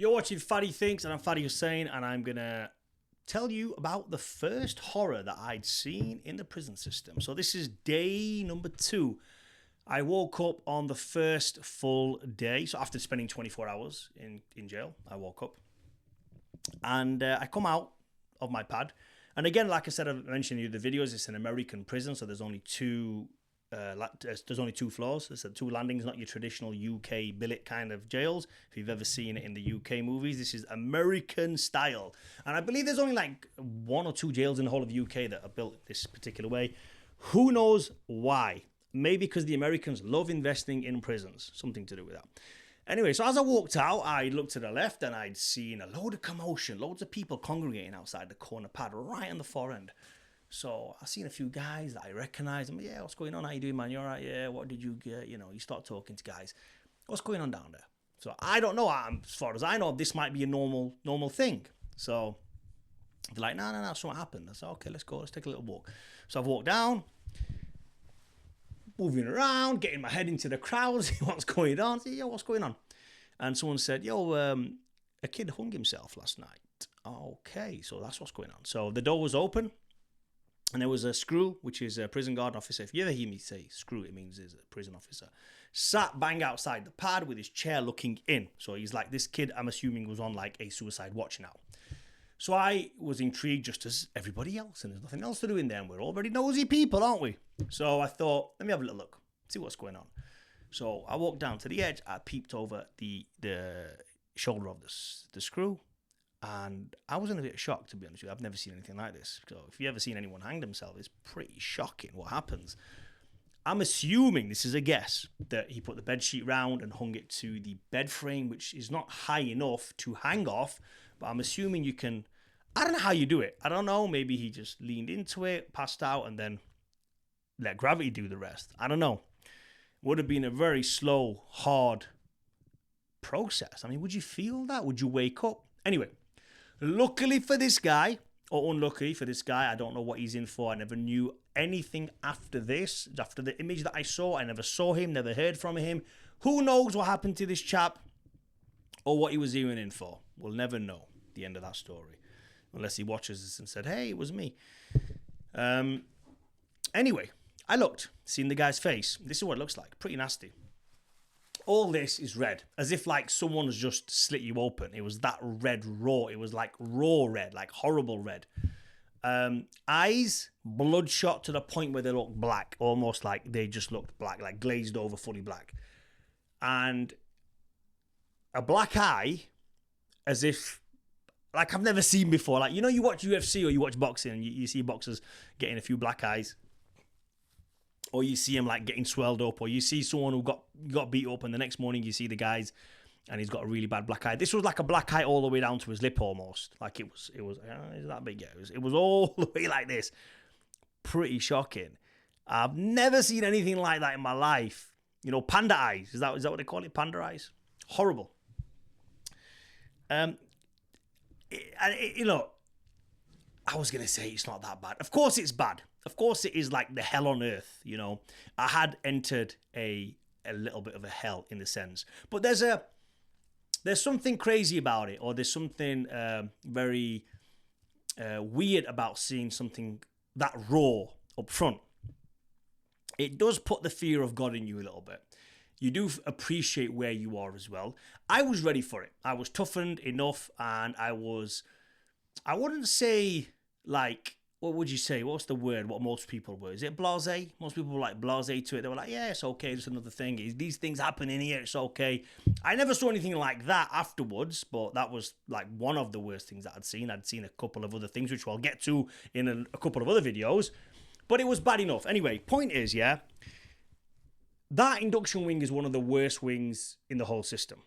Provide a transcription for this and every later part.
You're watching Fadi Thinks, and I'm Fadi Hussein, and I'm going to tell you about the first horror that I'd seen in the prison system. So this is day number 2. I woke up on the first full day. So after spending 24 hours in jail, I woke up. And I come out of my pad. And again, like I said, I mentioned in the videos, it's an American prison, so there's only two floors. There's 2 landings, not your traditional UK billet kind of jails. If you've ever seen it in the UK movies, this is American style. And I believe there's only like 1 or 2 jails in the whole of the UK that are built this particular way. Who knows why? Maybe because the Americans love investing in prisons. Something to do with that. Anyway, so as I walked out, I looked to the left and I'd seen a load of commotion, loads of people congregating outside the corner pad right on the far end. So I seen a few guys that I recognized. I'm like, yeah, what's going on? How you doing, man? You all right? Yeah, what did you get? You know, you start talking to guys. What's going on down there? So I don't know. As far as I know, this might be a normal thing. So they're like, no, something happened. I said, okay, let's go. Let's take a little walk. So I've walked down, moving around, getting my head into the crowd, see what's going on. I said, yo, what's going on? And someone said, yo, a kid hung himself last night. Okay, so that's what's going on. So the door was open. And there was a screw, which is a prison guard officer. If you ever hear me say screw, it means he's a prison officer. Sat bang outside the pad with his chair looking in. So he's like, this kid, I'm assuming, was on like a suicide watch now. So I was intrigued just as everybody else. And there's nothing else to do in there. And we're already nosy people, aren't we? So I thought, let me have a little look, see what's going on. So I walked down to the edge. I peeped over the shoulder of the screw. And I was in a bit of shock, to be honest with you. I've never seen anything like this. So if you've ever seen anyone hang themselves, it's pretty shocking what happens. I'm assuming, this is a guess, that he put the bed sheet round and hung it to the bed frame, which is not high enough to hang off. But I'm assuming you can, I don't know how you do it. I don't know. Maybe he just leaned into it, passed out, and then let gravity do the rest. I don't know. Would have been a very slow, hard process. I mean, would you feel that? Would you wake up? Anyway. Luckily for this guy, or unlucky for this guy, I don't know what he's in for. I never knew anything after this. After the image that I saw, I never saw him, never heard from him. Who knows what happened to this chap or what he was even in for? We'll never know the end of that story. Unless he watches this and said, hey, it was me. Anyway, I looked, seen the guy's face. This is what it looks like. Pretty nasty. All this is red, as if like someone's just slit you open. It was that red raw. It was like raw red, like horrible red. Eyes bloodshot to the point where they look black, almost like they just looked black, like glazed over, fully black. And a black eye, as if, like I've never seen before. Like, you know, you watch UFC or you watch boxing and you see boxers getting a few black eyes. Or you see him like getting swelled up, or you see someone who got beat up, and the next morning you see the guys, and he's got a really bad black eye. This was like a black eye all the way down to his lip, almost. Like it was that big. Yeah, it was all the way like this. Pretty shocking. I've never seen anything like that in my life. You know, panda eyes. Is that what they call it? Panda eyes. Horrible. You know, I was gonna say it's not that bad. Of course it's bad. Of course it is like the hell on earth, you know. I had entered a little bit of a hell in the sense. But there's something crazy about it, or there's something very weird about seeing something that raw up front. It does put the fear of God in you a little bit. You do appreciate where you are as well. I was ready for it. I was toughened enough, and I wouldn't say like, what would you say? What's the word? What most people were? Is it blasé? Most people were like blasé to it. They were like, yeah, it's okay. It's another thing. These things happen in here. It's okay. I never saw anything like that afterwards, but that was like one of the worst things that I'd seen. I'd seen a couple of other things, which I'll get to in a couple of other videos, but it was bad enough. Anyway, point is, yeah, that induction wing is one of the worst wings in the whole system.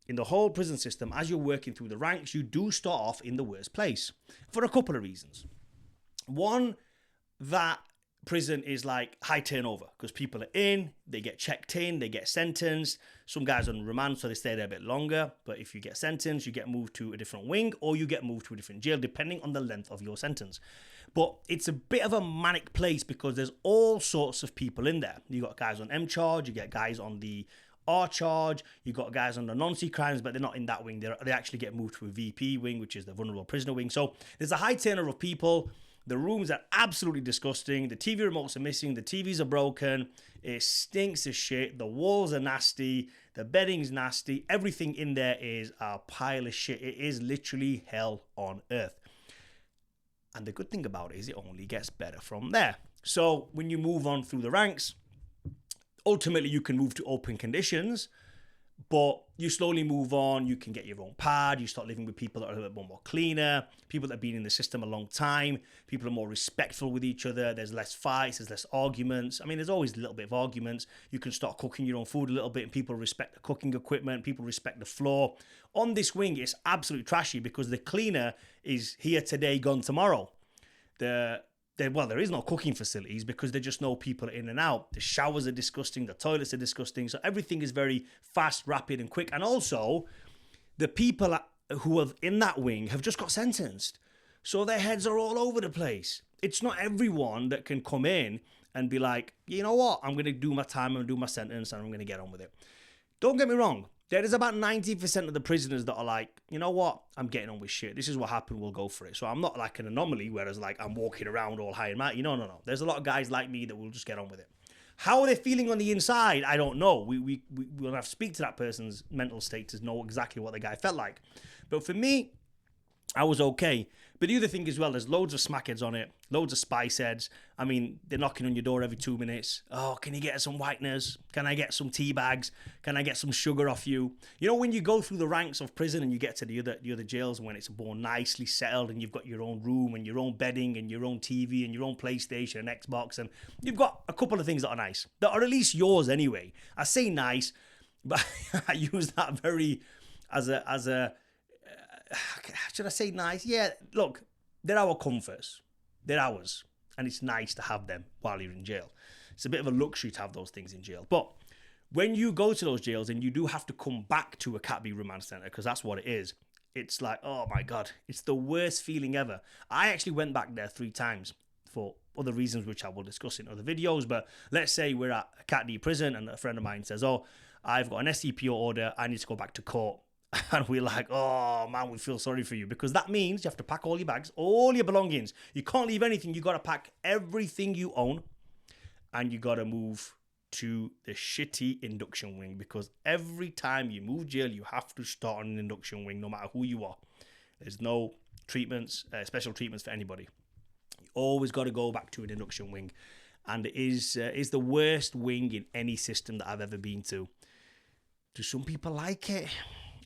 In the whole prison system, as you're working through the ranks, you do start off in the worst place for a couple of reasons. One, that prison is like high turnover because people are in, they get checked in, they get sentenced. Some guys on remand, so they stay there a bit longer. But if you get sentenced, you get moved to a different wing or you get moved to a different jail, depending on the length of your sentence. But it's a bit of a manic place because there's all sorts of people in there. You got guys on M charge, you get guys on the our charge. You've got guys under non-C crimes, but they're not in that wing. They actually get moved to a VP wing, which is the vulnerable prisoner wing. So there's a high turnover of people. The rooms are absolutely disgusting. The TV remotes are missing. The TVs are broken. It stinks as shit. The walls are nasty. The bedding's nasty. Everything in there is a pile of shit. It is literally hell on earth. And the good thing about it is it only gets better from there. So when you move on through the ranks, ultimately you can move to open conditions, but you slowly move on. You can get your own pad. You start living with people that are a little bit more cleaner, people that have been in the system a long time. People are more respectful with each other. There's less fights. There's less arguments. I mean, there's always a little bit of arguments. You can start cooking your own food a little bit, and people respect the cooking equipment. People respect the floor. On this wing, it's absolutely trashy because the cleaner is here today, gone tomorrow. There is no cooking facilities because they just know people are in and out. The showers are disgusting. The toilets are disgusting. So everything is very fast, rapid, and quick. And also, the people who are in that wing have just got sentenced. So their heads are all over the place. It's not everyone that can come in and be like, you know what? I'm going to do my time. I'm going to do my sentence and I'm going to get on with it. Don't get me wrong. There is about 90% of the prisoners that are like, you know what? I'm getting on with shit. This is what happened. We'll go for it. So I'm not like an anomaly, whereas like I'm walking around all high and mighty. No. There's a lot of guys like me that will just get on with it. How are they feeling on the inside? I don't know. We'll have to speak to that person's mental state to know exactly what the guy felt like. But for me, I was okay. But the other thing as well, there's loads of smackheads on it, loads of spice heads. I mean, they're knocking on your door every 2 minutes. Oh, can you get some whiteners? Can I get some tea bags? Can I get some sugar off you? You know, when you go through the ranks of prison and you get to the other jails, when it's more nicely settled and you've got your own room and your own bedding and your own TV and your own PlayStation and Xbox, and you've got a couple of things that are nice, that are at least yours anyway. I say nice, but I use that very as a should I say nice? Yeah, look, they're our comforts. They're ours. And it's nice to have them while you're in jail. It's a bit of a luxury to have those things in jail. But when you go to those jails and you do have to come back to a Cat B remand centre, because that's what it is, it's like, oh my God, it's the worst feeling ever. I actually went back there 3 times for other reasons, which I will discuss in other videos. But let's say we're at a Cat D prison and a friend of mine says, oh, I've got an SCPO order. I need to go back to court. And we're like, oh man, we feel sorry for you, because that means you have to pack all your bags, all your belongings. You can't leave anything. You got to pack everything you own, and you got to move to the shitty induction wing, because every time you move jail, you have to start on an induction wing, no matter who you are. There's no treatments, special treatments for anybody. You always got to go back to an induction wing, and it is the worst wing in any system that I've ever been to. Do some people like it?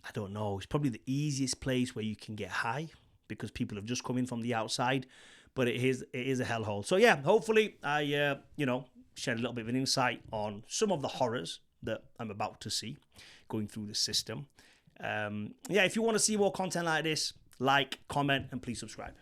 I don't know. It's probably the easiest place where you can get high because people have just come in from the outside, but it is a hellhole. So yeah, hopefully I shared a little bit of an insight on some of the horrors that I'm about to see going through the system. If you want to see more content like this, like, comment, and please subscribe.